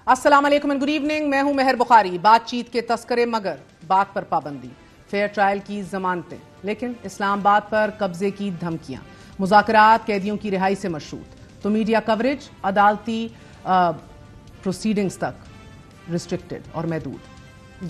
السلام علیکم and good evening, میں ہوں مہر بخاری۔ بات چیت کے تذکرے مگر بات پر پابندی، فیئر ٹرائل کی ضمانتیں، لیکن اسلام آباد پر قبضے کی دھمکیاں، مذاکرات قیدیوں کی رہائی سے مشروط، تو میڈیا کوریج عدالتی پروسیڈنگز تک ریسٹرکٹڈ اور محدود۔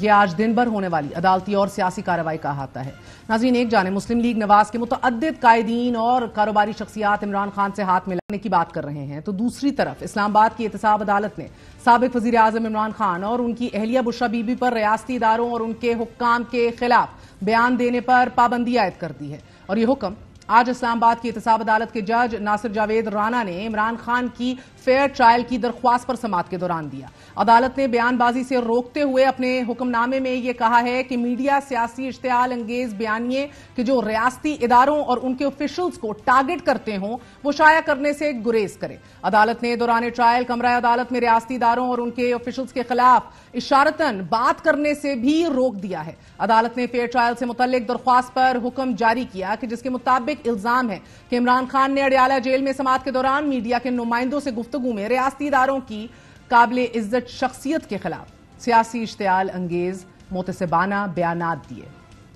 یہ آج دن بھر ہونے والی عدالتی اور سیاسی کارروائی کا احاطہ ہے۔ ناظرین، ایک جانب مسلم لیگ نواز کے متعدد قائدین اور کاروباری شخصیات عمران خان سے ہاتھ ملانے کی بات کر رہے ہیں، تو دوسری طرف اسلام آباد کی احتساب عدالت نے سابق وزیر اعظم عمران خان اور ان کی اہلیہ بشرا بی بی پر ریاستی اداروں اور ان کے حکام کے خلاف بیان دینے پر پابندی عائد کر دی ہے، اور یہ حکم آج اسلام آباد کی احتساب عدالت کے جج ناصر جاوید رانا نے عمران خان کی فیئر ٹرائل کی درخواست پر سماعت کے دوران دیا۔ عدالت نے بیان بازی سے روکتے ہوئے اپنے حکم نامے میں یہ کہا ہے کہ میڈیا سیاسی اشتعال انگیز بیانیے کہ جو ریاستی اداروں اور ان کے آفیشلز کو ٹارگٹ کرتے ہوں وہ شائع کرنے سے گریز کرے۔ عدالت نے دوران ٹرائل کمرہ عدالت میں ریاستی اداروں اور ان کے آفیشلز کے خلاف اشارتاً بات کرنے سے بھی روک دیا ہے۔ عدالت نے فیئر ٹرائل سے متعلق درخواست پر حکم جاری کیا کہ جس کے مطابق الزام ہے کہ عمران خان نے اڈیالہ جیل میں سماعت کے دوران میڈیا کے نمائندوں سے گفتگو میں ریاستی اداروں کی قابل عزت شخصیت کے خلاف سیاسی اشتعال انگیز متعصبانہ بیانات دیے۔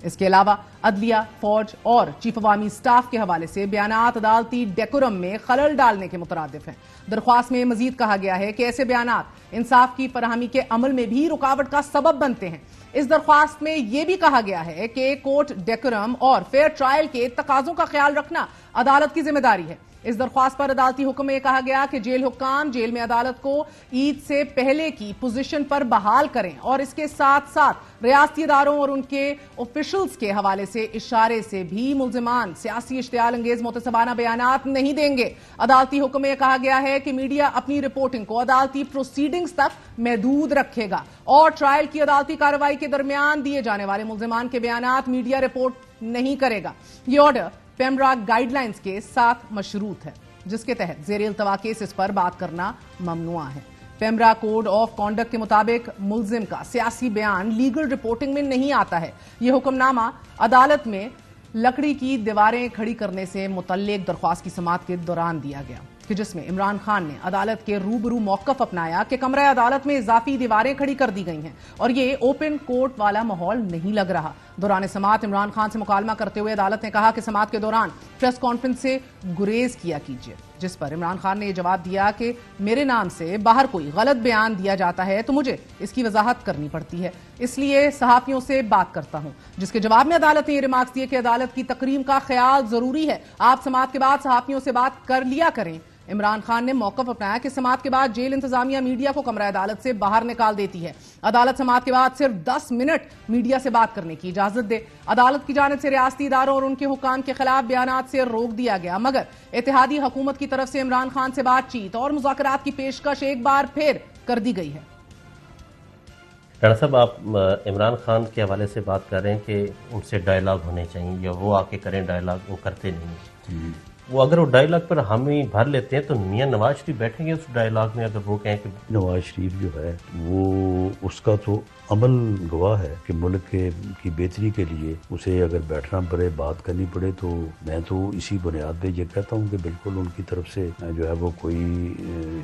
اس کے علاوہ عدلیہ، فوج اور چیف عوامی سٹاف کے حوالے سے بیانات عدالتی ڈیکورم میں خلل ڈالنے کے مترادف ہیں۔ درخواست میں مزید کہا گیا ہے کہ ایسے بیانات انصاف کی فراہمی کے عمل میں بھی رکاوٹ کا سبب بنتے ہیں۔ اس درخواست میں یہ بھی کہا گیا ہے کہ کورٹ ڈیکورم اور فیئر ٹرائل کے تقاضوں کا خیال رکھنا عدالت کی ذمہ داری ہے۔ اس درخواست پر عدالتی حکم میں کہا گیا کہ جیل حکام جیل میں عدالت کو عید سے پہلے کی پوزیشن پر بحال کریں اور اس کے ساتھ ساتھ ریاستی اداروں اور ان کے آفیشلز کے حوالے سے اشارے سے بھی ملزمان سیاسی اشتعال انگیز متعصبانہ بیانات نہیں دیں گے۔ عدالتی حکم میں کہا گیا ہے کہ میڈیا اپنی رپورٹنگ کو عدالتی پروسیڈنگز تک محدود رکھے گا اور ٹرائل کی عدالتی کارروائی کے درمیان دیے جانے والے ملزمان کے بیانات میڈیا رپورٹ نہیں کرے گا۔ یہ آرڈر پیمرا گائیڈ لائنز کے ساتھ مشروط ہے، جس کے تحت زیر التوا کیسز پر بات کرنا ممنوع ہے۔ پیمرا کوڈ آف کانڈکٹ کے مطابق ملزم کا سیاسی بیان لیگل رپورٹنگ میں نہیں آتا ہے۔ یہ حکم نامہ عدالت میں لکڑی کی دیواریں کھڑی کرنے سے متعلق درخواست کی سماعت کے دوران دیا گیا، کہ جس میں عمران خان نے عدالت کے روبرو موقف اپنایا کہ کمرہ عدالت میں اضافی دیواریں کھڑی کر دی گئی ہیں اور یہ اوپن کورٹ والا ماحول نہیں لگ رہا۔ دوران سماعت عمران خان سے مکالمہ کرتے ہوئے عدالت نے کہا کہ سماعت کے دوران پریس کانفرنس سے گریز کیا کیجیے، جس پر عمران خان نے یہ جواب دیا کہ میرے نام سے باہر کوئی غلط بیان دیا جاتا ہے تو مجھے اس کی وضاحت کرنی پڑتی ہے، اس لیے صحافیوں سے بات کرتا ہوں، جس کے جواب میں عدالت نے یہ ریمارکس دیے کہ عدالت کی تقریم کا خیال ضروری ہے، آپ سماعت کے بعد صحافیوں سے بات کر لیا کریں۔ عمران خان نے موقف اپنایا کہ سماعت کے بعد جیل انتظامیہ میڈیا کو کمرہ عدالت سے باہر نکال دیتی ہے، عدالت سماعت کے بعد صرف 10 منٹ میڈیا سے بات کرنے کی اجازت دے۔ عدالت کی جانب سے ریاستی اداروں اور ان کے حکام کے خلاف بیانات سے روک دیا گیا، مگر اتحادی حکومت کی طرف سے عمران خان سے بات چیت اور مذاکرات کی پیشکش ایک بار پھر کر دی گئی ہے۔ ڈاکٹر صاحب، آپ عمران خان کے حوالے سے بات کر رہے ہیں کہ ان سے ڈائلاگ ہونے چاہیے یا وہ آ کے کریں ڈائلاگ، وہ کرتے نہیں۔ وہ اگر وہ ڈائلاگ پر ہم ہی بھر لیتے ہیں تو میاں نواز شریف بیٹھیں گے اس ڈائلاگ میں؟ اگر وہ کہیں کہ نواز شریف جو ہے وہ اس کا تو عمل گواہ ہے کہ ملک کی بہتری کے لیے اسے اگر بیٹھنا پڑے، بات کرنی پڑے، تو میں تو اسی بنیاد پہ یہ کہتا ہوں کہ بالکل ان کی طرف سے جو ہے وہ کوئی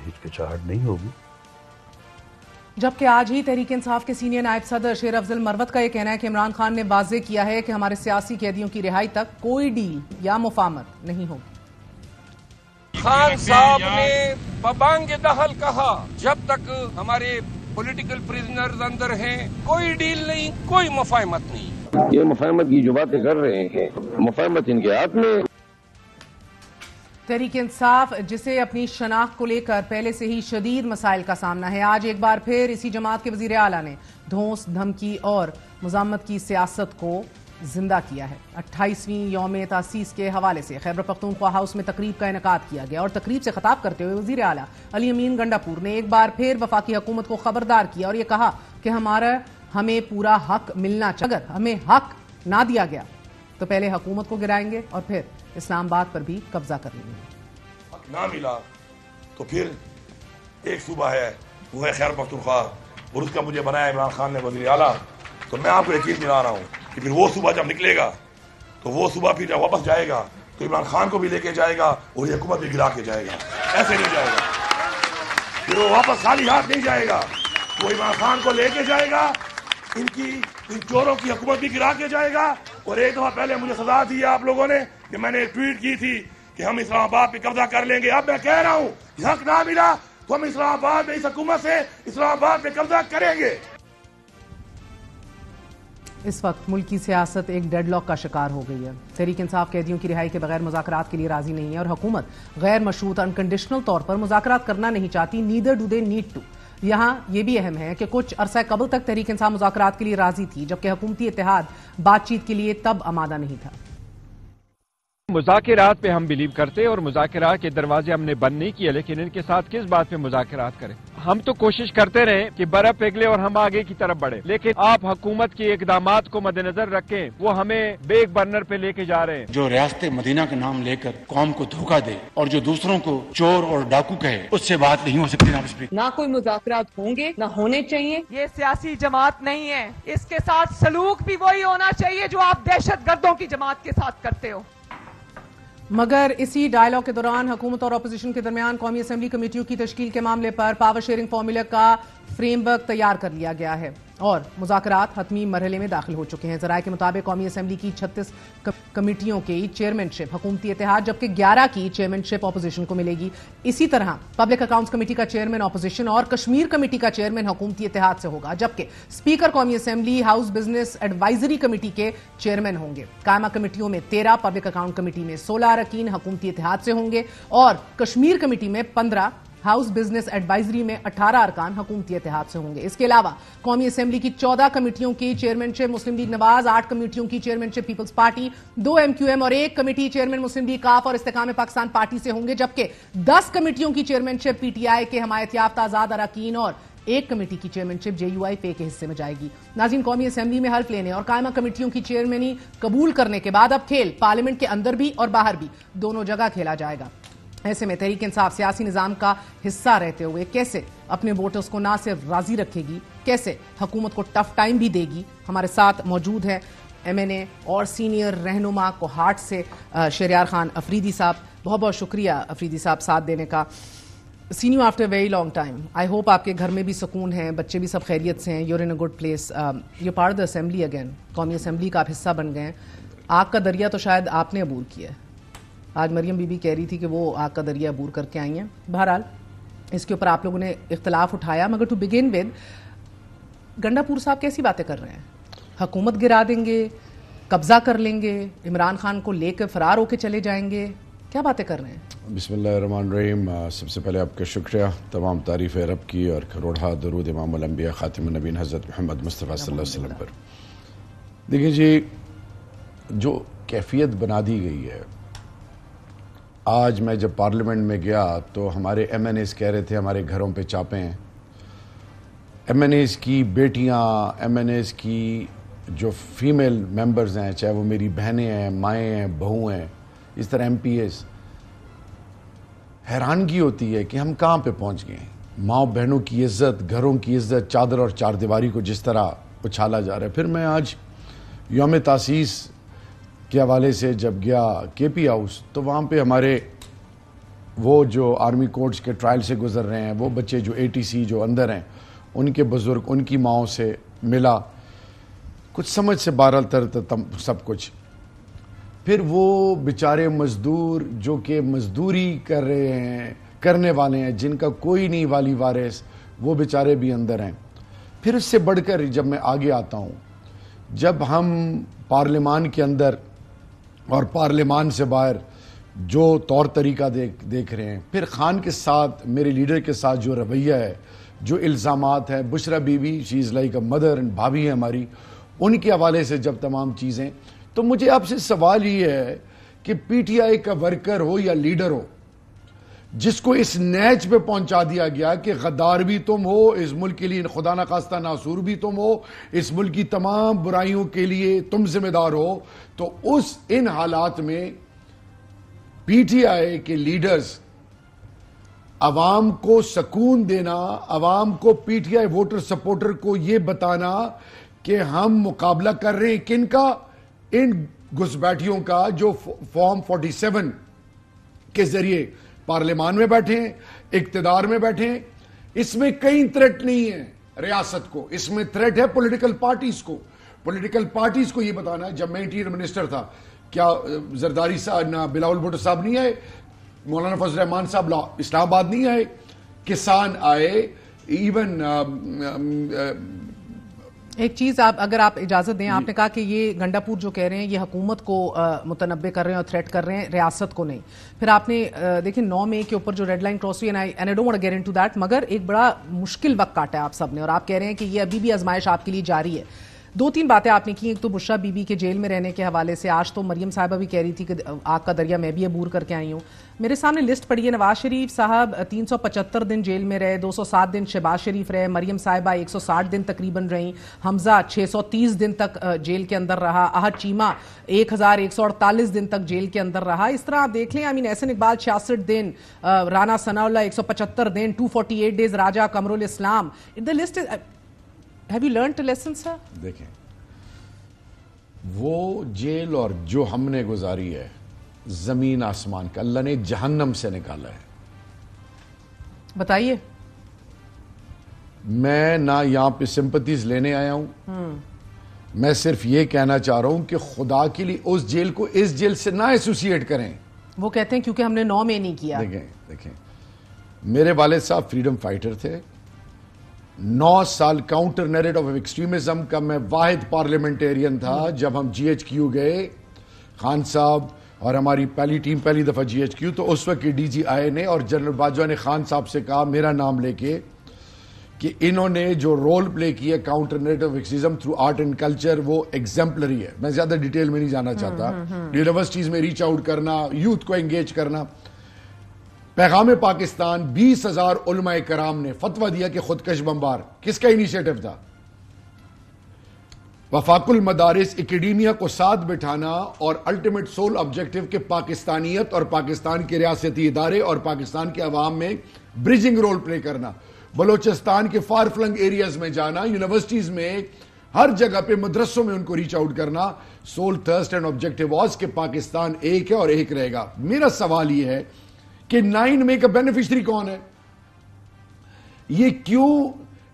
ہچکچاہٹ نہیں ہوگی۔ جبکہ آج ہی تحریک انصاف کے سینئر نائب صدر شیر افضل مروت کا یہ کہنا ہے کہ عمران خان نے واضح کیا ہے کہ ہمارے سیاسی قیدیوں کی رہائی تک کوئی ڈیل یا مفاہمت نہیں ہوگی۔ خان صاحب نے ببانگ دہل کہا جب تک ہمارے پولیٹیکل پریزنرز اندر ہیں کوئی ڈیل نہیں، کوئی مفاہمت نہیں۔ یہ مفاہمت کی جو باتیں کر رہے ہیں، مفاہمت ان کے ہاتھ میں۔ تحریک انصاف جسے اپنی شناخت کو لے کر پہلے سے ہی شدید مسائل کا سامنا ہے، آج ایک بار پھر اسی جماعت کے وزیر اعلیٰ نے دھونس، دھمکی اور مزاحمت کی سیاست کو زندہ کیا ہے۔ 28ویں یوم تاسیس کے حوالے سے خیبر پختونخوا ہاؤس میں تقریب کا انعقاد کیا گیا اور تقریب سے خطاب کرتے ہوئے وزیر اعلیٰ علی امین گنڈاپور نے ایک بار پھر وفاقی حکومت کو خبردار کیا اور یہ کہا کہ ہمیں پورا حق ملنا چاہیے، اگر ہمیں حق نہ دیا گیا تو پہلے حکومت کو گرائیں گے اور پھر اسلام آباد پر بھی قبضہ کر لیں گے۔ حق نہ ملا تو پھر ایک صوبہ ہے، وہ ہے خیبر پختونخوا، اور اس کا مجھے بنایا عمران خان نے وزیر اعلیٰ، تو میں آپ کو یقین دلا رہا ہوں کہ پھر وہ صوبہ جب نکلے گا تو وہ صوبہ پھر جب واپس جائے گا تو عمران خان کو بھی لے کے جائے گا اور یہ حکومت بھی گرا کے جائے گا، ایسے نہیں جائے گا۔ پھر وہ واپس خالی ہاتھ نہیں جائے گا. وہ عمران خان کو لے کے جائے گا, ان چوروں کی حکومت بھی گرا کے جائے گا. اور ایک دفعہ پہلے مجھے سزا دی آپ لوگوں نے کہ میں نے ایک ٹویٹ کی تھی کہ ہم اسلام آباد پہ قبضہ کر لیں گے. اب میں کہہ رہا ہوں حق نہ ملا تو ہم اسلام آباد میں اس حکومت سے اسلام آباد پہ قبضہ کریں گے. اس وقت ملک کی سیاست ایک ڈیڈ لاک کا شکار ہو گئی ہے. تحریک انصاف قیدیوں کی رہائی کے بغیر مذاکرات کے لیے راضی نہیں ہے اور حکومت غیر مشروط انکنڈیشنل طور پر مذاکرات کرنا نہیں چاہتی. Neither do they need to. یہاں یہ بھی اہم ہے کہ کچھ عرصہ قبل تک تحریک انصاف مذاکرات کے لیے راضی تھی جبکہ حکومتی اتحاد بات چیت کے لیے تب آمادہ نہیں تھا. مذاکرات پہ ہم بلیو کرتے اور مذاکرات کے دروازے ہم نے بند نہیں کیے, لیکن ان کے ساتھ کس بات پہ مذاکرات کریں. ہم تو کوشش کرتے رہے کہ برف پگھلے اور ہم آگے کی طرف بڑھیں, لیکن آپ حکومت کے اقدامات کو مد نظر رکھیں, وہ ہمیں بیک برنر پہ لے کے جا رہے ہیں. جو ریاست مدینہ کا نام لے کر قوم کو دھوکہ دے اور جو دوسروں کو چور اور ڈاکو کہے, اس سے بات نہیں ہو سکتی. نہ کوئی مذاکرات ہوں گے نہ ہونے چاہیے. یہ سیاسی جماعت نہیں ہے, اس کے ساتھ سلوک بھی وہی ہونا چاہیے جو آپ دہشت گردوں کی جماعت کے ساتھ کرتے ہو. مگر اسی ڈائیلاگ کے دوران حکومت اور اپوزیشن کے درمیان قومی اسمبلی کمیٹیوں کی تشکیل کے معاملے پر پاور شیئرنگ فارمولہ کا فریم ورک تیار کر لیا گیا ہے اور مذاکرات حتمی مرحلے میں داخل ہو چکے ہیں. ذرائع کے مطابق قومی اسمبلی کی 36 کمیٹیوں کی چیئرمین شپ حکومتی اتحاد جبکہ 11 کی چیئرمین شپ اپوزیشن کو ملے گی. اسی طرح پبلک اکاؤنٹس کمیٹی کا چیئرمین اپوزیشن اور کشمیر کمیٹی کا چیئرمین حکومتی اتحاد سے ہوگا جبکہ اسپیکر قومی assembly house business advisory committee کے چیئرمین ہوں گے. قائمہ کمیٹیوں میں 13, پبلک اکاؤنٹ کمیٹی میں 16 اراکین حکومتی اتحاد سے ہوں گے اور کشمیر کمیٹی میں 15, ہاؤس بزنس ایڈوائزری میں 18 ارکان حکومتی اتحاد سے ہوں گے. اس کے علاوہ قومی اسمبلی کی 14 کمیٹیوں کی چیئرمین شپ مسلم لیگ نواز, 8 کمیٹیوں کی چیئرمین شپ پیپلز پارٹی, 2 MQM اور 1 کمیٹی چیئرمین مسلم لیگ کاف اور استحکام پاکستان پارٹی سے ہوں گے جبکہ 10 کمیٹیوں کی چیئرمین شپ PTI کے حمایت یافتہ آزاد اراکین اور 1 کمیٹی کی چیئرمین شپ JUI پے کے حصے میں جائے گی. ناظرین, قومی اسمبلی میں حلف لینے اور قائمہ کمیٹیوں کی چیئرمینی قبول کرنے کے بعد اب کھیل پارلیمنٹ کے اندر بھی اور باہر بھی دونوں جگہ کھیلا جائے گا. ایسے میں تحریک انصاف سیاسی نظام کا حصہ رہتے ہوئے کیسے اپنے ووٹرز کو نہ صرف راضی رکھے گی, کیسے حکومت کو ٹف ٹائم بھی دے گی. ہمارے ساتھ موجود ہے MNA اور سینئر رہنما کوہاٹ سے شہریار خان افریدی صاحب. بہت بہت شکریہ افریدی صاحب ساتھ دینے کا. Seen you after very long time. I hope آپ کے گھر میں بھی سکون ہے, بچے بھی سب خیریت سے ہیں. Your in a good place. You part of the assembly again, قومی اسمبلی کا آپ حصہ بن گئے ہیں. آگ کا دریا تو شاید آپ نے عبور کیا ہے. آج مریم بی بی کہہ رہی تھی کہ وہ آگ کا دریا عبور کر کے آئی ہیں. بہرحال اس کے اوپر آپ لوگوں نے اختلاف اٹھایا مگر ٹو بگن ود, گنڈا پور صاحب کیسی باتیں کر رہے ہیں؟ حکومت گرا دیں گے, قبضہ کر لیں گے, عمران خان کو لے کر فرار ہو کے چلے جائیں گے, کیا باتیں کر رہے ہیں؟ بسم اللہ الرحمن الرحیم. سب سے پہلے آپ کا شکریہ, تمام تعریف رب کی اور کروڑہ درود امام الانبیاء خاتم النبیین حضرت محمد مصطفیٰ صلی اللہ علیہ وسلم پر. دیکھیں جی, جو کیفیت بنا دی گئی ہے, آج میں جب پارلیمنٹ میں گیا تو ہمارے MNAs کہہ رہے تھے ہمارے گھروں پہ چاپیں ہیں. MNAs کی بیٹیاں, MNAs کی جو فیمیل ممبرز ہیں, چاہے وہ میری بہنیں ہیں, مائیں ہیں, بہو ہیں, اس طرح MPAs, حیرانگی ہوتی ہے کہ ہم کہاں پہ پہنچ گئے ہیں. ماں بہنوں کی عزت, گھروں کی عزت, چادر اور چار دیواری کو جس طرح اچھالا جا رہا ہے. پھر میں آج یوم تاسیس کے حوالے سے جب گیا KP ہاؤس تو وہاں پہ ہمارے وہ جو آرمی کورٹس کے ٹرائل سے گزر رہے ہیں, وہ بچے جو ATC جو اندر ہیں, ان کے بزرگ, ان کی ماؤں سے ملا, کچھ سمجھ سے بہرحال سب کچھ. پھر وہ بیچارے مزدور جو کہ مزدوری کر رہے ہیں, کرنے والے ہیں, جن کا کوئی نہیں والی وارث, وہ بیچارے بھی اندر ہیں. پھر اس سے بڑھ کر جب میں آگے آتا ہوں, جب ہم پارلیمان کے اندر اور پارلیمان سے باہر جو طور طریقہ دیکھ رہے ہیں, پھر خان کے ساتھ, میرے لیڈر کے ساتھ جو رویہ ہے, جو الزامات ہیں, Bushra Bibi she is like a mother, بھابھی ہے ہماری, ان کے حوالے سے جب تمام چیزیں, تو مجھے آپ سے سوال یہ ہے کہ PTI کا ورکر ہو یا لیڈر ہو, جس کو اس نیچ پہ پہنچا دیا گیا کہ غدار بھی تم ہو, اس ملک کے لیے خدا نخواستہ ناسور بھی تم ہو, اس ملک کی تمام برائیوں کے لیے تم ذمہ دار ہو, تو ان حالات میں PTI کے لیڈرز عوام کو سکون دینا, عوام کو PTI ووٹر سپورٹر کو یہ بتانا کہ ہم مقابلہ کر رہے ہیں کن کا, ان گھسپیٹھیوں کا جو فارم 47 کے ذریعے پارلیمان میں بیٹھے ہیں, اقتدار میں بیٹھے ہیں. اس میں کئی تھریٹ نہیں ہے ریاست کو, اس میں تھریٹ ہے پولیٹیکل پارٹیز کو. پولیٹیکل پارٹیز کو یہ بتانا ہے. جب میں انٹیریئر منسٹر تھا, کیا زرداری صاحب نہ بلاول بھٹو صاحب نہیں آئے, مولانا فضل الرحمان صاحب اسلام آباد نہیں آئے, کسان آئے, ایون ایک چیز اگر آپ اجازت دیں, آپ نے کہا کہ یہ گنڈا پور جو کہہ رہے ہیں یہ حکومت کو متنبع کر رہے ہیں اور تھریٹ کر رہے ہیں, ریاست کو نہیں. پھر آپ نے دیکھیں 9 مئی کے اوپر جو ریڈ لائن کراس ہوئی, and I don't want to get into that, مگر ایک بڑا مشکل وقت کاٹا ہے آپ سب نے, اور آپ کہہ رہے ہیں کہ یہ ابھی بھی آزمائش آپ کے لیے جاری ہے. 2-3 باتیں آپ نے کی. ایک تو بشرا بی بی کے جیل میں رہنے کے حوالے سے, آج تو مریم صاحبہ بھی کہہ رہی تھی کہ آگ کا دریا میں بھی عبور کر کے آئی ہوں. میرے سامنے لسٹ پڑی ہے, نواز شریف صاحب 375 دن جیل میں رہے, 207 دن شہباز شریف رہے, مریم صاحبہ 160 دن تقریباً رہیں, حمزہ 630 دن تک جیل کے اندر رہا, احد چیمہ 1148 دن تک جیل کے اندر رہا. اس طرح آپ دیکھ لیں, احسن اقبال 66 دن, رانا ثناء اللہ 175 دن, 248 ڈیز راجہ قمر الاسلام. The list is... Have you learned a lesson, sir? دیکھیں, وہ جیل اور جو ہم نے گزاری ہے زمین آسمان کا, اللہ نے جہنم سے نکالا ہے. بتائیے. میں نہ یہاں پہ سمپتیز لینے آیا ہوں, میں صرف یہ کہنا چاہ رہا ہوں کہ خدا کے لیے اس جیل کو اس جیل سے نہ ایسوسیٹ کریں. وہ کہتے ہیں کیونکہ ہم نے 9 میں نہیں کیا. دیکھیں میرے والد صاحب فریڈم فائٹر تھے, 9 سال کاؤنٹر نیریٹو آف ایکسٹریمزم کا میں واحد پارلیمنٹیرین تھا. جب ہم جی ایچ کیو گئے, خان صاحب اور ہماری پہلی ٹیم پہلی دفعہ جی ایچ کیو, تو اس وقت کے ڈی جی آئے نے اور جنرل باجوہ نے خان صاحب سے کہا میرا نام لے کے کہ انہوں نے جو رول پلے کیا counter narrative of extremism through art and culture وہ ایگزمپلری ہے. میں زیادہ ڈیٹیل میں نہیں جانا چاہتا. یونیورسٹیز میں ریچ آؤٹ کرنا, یوتھ کو انگیج کرنا. پیغام پاکستان 20,000 علماء کرام نے فتویٰ دیا کہ خودکش بمبار کس کا انیشیٹو تھا. وفاق المدارس اکیڈیمیا کو ساتھ بٹھانا اور الٹیمیٹ سول آبجیکٹو کہ پاکستانیت اور پاکستان کے ریاستی ادارے اور پاکستان کے عوام میں برجنگ رول پلے کرنا. بلوچستان کے فار فلنگ ایریاز میں جانا, یونیورسٹیز میں ہر جگہ پہ مدرسوں میں ان کو ریچ آؤٹ کرنا. Sole thrust and objective was کہ پاکستان ایک ہے اور ایک رہے گا. میرا سوال یہ ہے کہ 9 مئی کا بینیفیشری کون ہے؟ یہ کیوں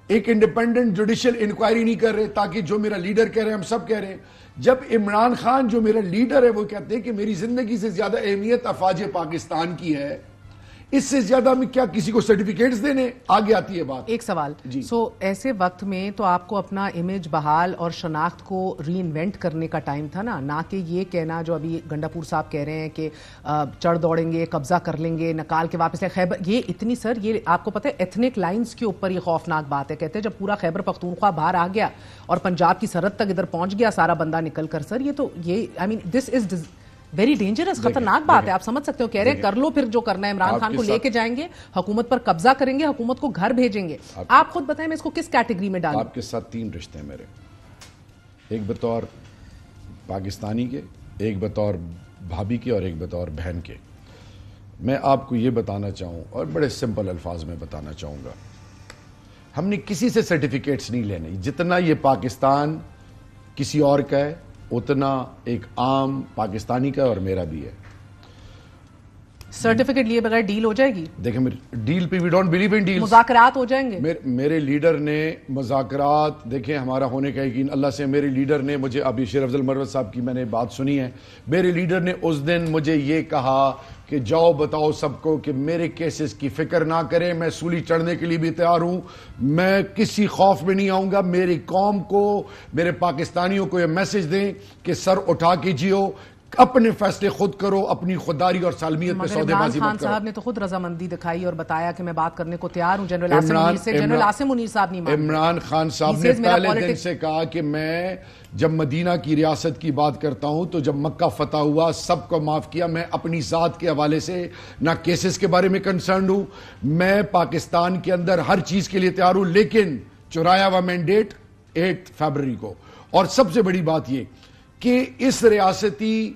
ایک انڈیپینڈنٹ جوڈیشل انکوائری نہیں کر رہے تاکہ جو میرا لیڈر کہہ رہے ہیں, ہم سب کہہ رہے ہیں, جب عمران خان جو میرا لیڈر ہے وہ کہتے ہیں کہ میری زندگی سے زیادہ اہمیت افواج پاکستان کی ہے, اس سے زیادہ میں کیا کسی کو سرٹیفکیٹس دینے؟ آگے آتی ہے بات. ایک سوال, سو ایسے وقت میں تو آپ کو اپنا امیج بحال اور شناخت کو ری انوینٹ کرنے کا ٹائم تھا نا, نہ کہ یہ کہنا جو ابھی گنڈا پور صاحب کہہ رہے ہیں کہ چڑھ دوڑیں گے, قبضہ کر لیں گے, نکال کے واپس لے خیبر. یہ اتنی سر, یہ آپ کو پتہ ہے ایتھنک لائنز کے اوپر یہ خوفناک بات ہے. کہتے ہیں جب پورا خیبر پختونخوا باہر آ گیا اور پنجاب کی سرحد تک ادھر پہنچ گیا سارا بندہ نکل کر, سر یہ تو یہ دس از ویری ڈینجرس, خطرناک بات ہے. آپ سمجھ سکتے ہو, کہہ رہے ہیں کر لو پھر جو کرنا ہے. عمران خان کو لے کے جائیں گے, حکومت پر قبضہ کریں گے, حکومت کو گھر بھیجیں گے. آپ خود بتائیں میں اس کو کس کیٹیگری میں ڈالوں؟ آپ کے ساتھ 3 رشتے ہیں میرے, ایک بطور پاکستانی کے, ایک بطور بھابھی کے اور ایک بطور بہن کے. میں آپ کو یہ بتانا چاہوں اور بڑے سمپل الفاظ میں بتانا چاہوں گا, ہم نے کسی سے سرٹیفکیٹس نہیں لینے. جتنا یہ پاکستان کسی اور کا ہے اتنا ایک عام پاکستانی کا اور میرا بھی ہے. سرٹیفکیٹ لیے بغیر ڈیل ہو جائے گی؟ دیکھیں ڈیل پہ we don't believe in deals. مذاکرات ہو جائیں گے؟ میرے لیڈر نے مذاکرات, دیکھیں ہمارا ہونے کا یقین اللہ سے, میرے لیڈر نے مجھے, ابھی شیر افضل مروت صاحب کی میں نے بات سنی ہے, میرے لیڈر نے اس دن مجھے یہ کہا کہ جاؤ بتاؤ سب کو کہ میرے کیسز کی فکر نہ کریں, میں سولی چڑھنے کے لیے بھی تیار ہوں, میں کسی خوف میں نہیں آؤں گا. میری قوم کو, میرے پاکستانیوں کو یہ میسج دیں کہ سر اٹھا کے جیو, اپنے فیصلے خود کرو, اپنی خودداری اور سالمیت پہ سودے بازی مت کرو. خان صاحب نے تو خود رضامندی دکھائی اور بتایا کہ میں بات کرنے کو تیار ہوں. جنرل عاصم منیر صاحب نہیں مانتے. عمران خان صاحب نے پہلے دن سے کہا کہ میں جب مدینہ کی ریاست کی بات کرتا ہوں تو جب مکہ فتح ہوا سب کو معاف کیا. میں اپنی ذات کے حوالے سے نہ کیسز کے بارے میں کنسرنڈ ہوں, میں پاکستان کے اندر ہر چیز کے لیے تیار ہوں, لیکن چرایا ہوا مینڈیٹ 8 فیبروری کو. اور سب سے بڑی بات یہ کہ اس ریاستی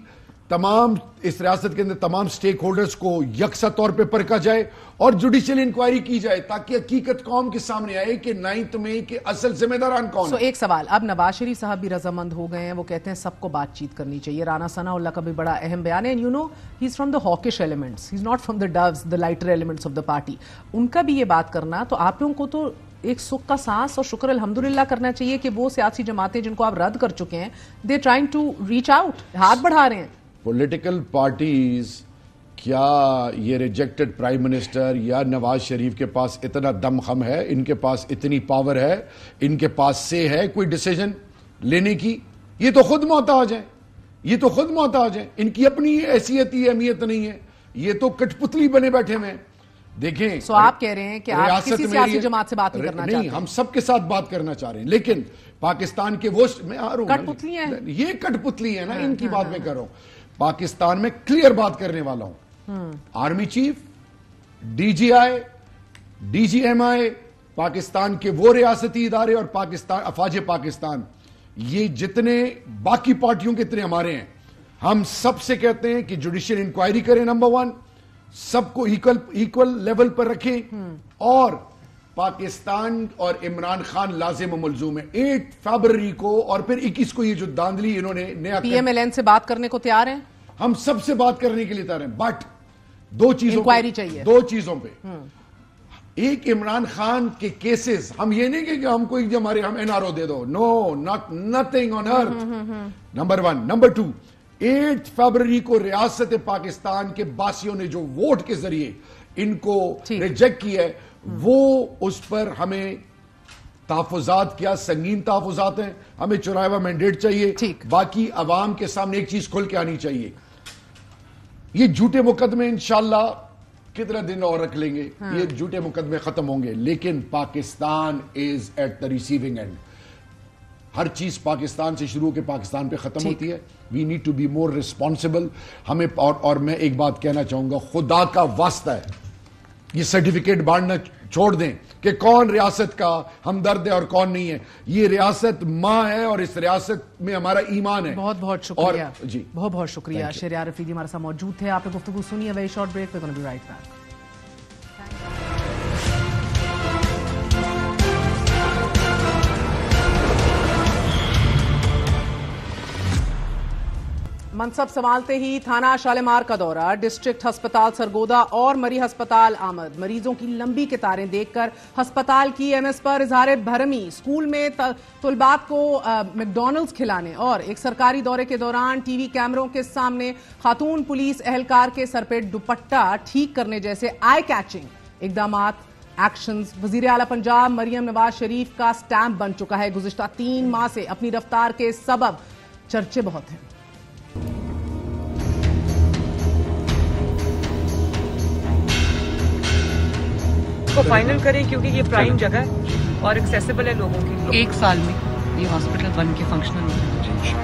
تمام اس ریاست کے اندر تمام سٹیک ہولڈرز کو یکساں طور پہ پرکھا جائے اور جوڈیشل انکوائری کی جائے تاکہ حقیقت قوم کے سامنے آئے کہ 9 مئی کے اصل ذمہ داران کون ہیں. ایک سوال، اب نواز شریف صاحب بھی رضامند ہو گئے ہیں، وہ کہتے ہیں سب کو بات چیت کرنی چاہیے. رانا ثناء اللہ کا بھی بڑا اہم بیان ہے. You know he is from the hawkish elements, he is not from the doves, the lighter elements of the party. ان کا بھی یہ بات کرنا، تو آپ لوگوں کو تو ایک سکھ کا سانس اور شکر الحمدللہ کرنا چاہیے کہ وہ سیاسی جماعتیں جن کو آپ رد کر چکے ہیں، they trying to reach out, ہاتھ بڑھا رہے ہیں. پولیٹیکل پارٹیز، کیا یہ ریجیکٹڈ پرائم منسٹر یا نواز شریف کے پاس اتنا دم خم ہے، ان کے پاس اتنی پاور ہے، ان کے پاس سے ہے کوئی ڈیسیجن لینے کی؟ یہ تو خود محتاج ہیں، یہ تو خود محتاج ہیں، ان کی اپنی حیثیتی اہمیت نہیں ہے، یہ تو کٹ پتلی بنے بیٹھے ہوئے ہیں. دیکھیں، سو آپ کہہ رہے ہیں کہ آپ کسی سیاسی جماعت سے بات نہیں کرنا چاہتے؟ نہیں، ہم سب کے ساتھ بات کرنا چاہ رہے ہیں، لیکن پاکستان کے وہ میں آ رہا ہوں، کٹ پتلی ہیں، یہ کٹ پتلی ہے نا، ان کی بات میں کر رہا ہوں. پاکستان میں کلیئر بات کرنے والا ہوں. آرمی چیف، ڈی جی آئی، ڈی جی ایم آئی، پاکستان کے وہ ریاستی ادارے اور پاکستان افواج پاکستان، یہ جتنے باقی پارٹیوں کے اتنے ہمارے ہیں، ہم سب سے کہتے ہیں کہ جوڈیشل انکوائری کریں. نمبر 1، سب کو ایکول لیول پر رکھیں، اور پاکستان اور عمران خان لازم و ملزوم ہے 8 فروری کو اور پھر 21 کو یہ جو داندلی انہوں نے نیا پی ایم ایل این سے بات کرنے کو تیار ہیں؟ ہم سب سے بات کرنے کے لیے تیار ہیں، بٹ دو چیزوں پہ. ایک، عمران خان کے کیسز، ہم یہ نہیں کہ ہم کو ہمارے ہم این آر او دے دو، no, nothing on earth. Number 1. Number 2، 8 فروری کو ریاست پاکستان کے باسیوں نے جو ووٹ کے ذریعے ان کو ریجیکٹ کیا ہے، وہ اس پر ہمیں تحفظات، کیا سنگین تحفظات ہیں. ہمیں چرایا ہوا مینڈیٹ چاہیے. باقی عوام کے سامنے ایک چیز کھل کے آنی چاہیے، یہ جھوٹے مقدمے انشاءاللہ کتنا دن اور رکھ لیں گے، یہ جھوٹے مقدمے ختم ہوں گے، لیکن پاکستان از ایٹ دا ریسیونگ اینڈ. ہر چیز پاکستان سے شروع ہو کے پاکستان پہ ختم ہوتی ہے. We need to be more responsible. ہمیں اور میں ایک بات کہنا چاہوں گا، خدا کا واسطہ ہے، یہ سرٹیفکیٹ بانٹنا چھوڑ دیں کہ کون ریاست کا ہمدرد ہے اور کون نہیں ہے. یہ ریاست ماں ہے اور اس ریاست میں ہمارا ایمان ہے. بہت بہت شکریہ. جی بہت بہت شکریہ. شہریار رفیقی ہمارے ساتھ موجود تھے. آپ نے گفتگو سنی ہے. Very short break, we're going to be right back. منصب سنبھالتے ہی تھانہ شالیمار کا دورہ، ڈسٹرکٹ ہسپتال سرگودا اور مری ہسپتال آمد. مریضوں کی لمبی قطاریں دیکھ کر ہسپتال کی ایم ایس پر اظہار برہمی. اسکول میں طلبات کو میکڈونلڈز کھلانے اور ایک سرکاری دورے کے دوران ٹی وی کیمروں کے سامنے خاتون پولیس اہلکار کے سر پہ دوپٹہ ٹھیک کرنے جیسے آئی کیچنگ اقدامات، ایکشنز. وزیر اعلیٰ پنجاب مریم نواز شریف کا سٹیمپ بن چکا ہے. گزشتہ 3 ماہ سے اپنی رفتار کے سبب چرچے بہت ہیں. کو فائنل کریں کیونکہ یہ پرائم جگہ ہے اور ایکسیسیبل ہے لوگوں کے لیے. 1 سال میں یہ ہاسپٹل بن کے فنکشنل ہو جائے.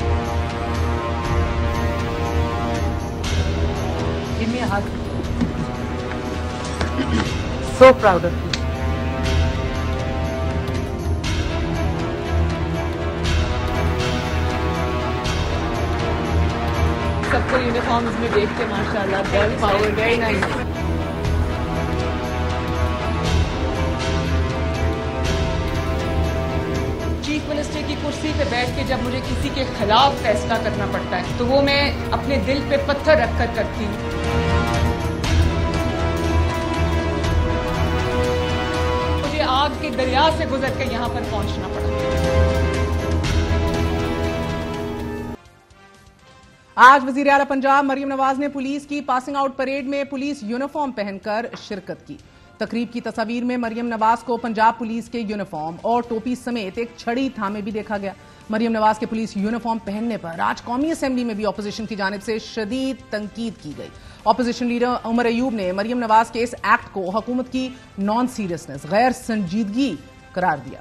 So proud of you. سب کو یونیفارمز میں دیکھ کے ماشاءاللہ بہت پاور ہے. چیف منسٹر کی کرسی پہ بیٹھ کے جب مجھے کسی کے خلاف فیصلہ کرنا پڑتا ہے تو وہ میں اپنے دل پہ پتھر رکھ کر کرتی ہوں. مجھے آگ کے دریا سے گزر کے یہاں پر پہنچنا پڑا. آج وزیر اعلیٰ پنجاب مریم نواز نے پولیس کی پاسنگ آؤٹ پریڈ میں پولیس یونیفارم پہن کر شرکت کی. تقریب کی تصاویر میں مریم نواز کو پنجاب پولیس کے یونیفارم اور ٹوپی سمیت ایک چھڑی تھامے بھی دیکھا گیا. مریم نواز کے پولیس یونیفارم پہننے پر آج قومی اسمبلی میں بھی اپوزیشن کی جانب سے شدید تنقید کی گئی. اپوزیشن لیڈر عمر ایوب نے مریم نواز کے اس ایکٹ کو حکومت کی نان سیریسنس، غیر سنجیدگی قرار دیا.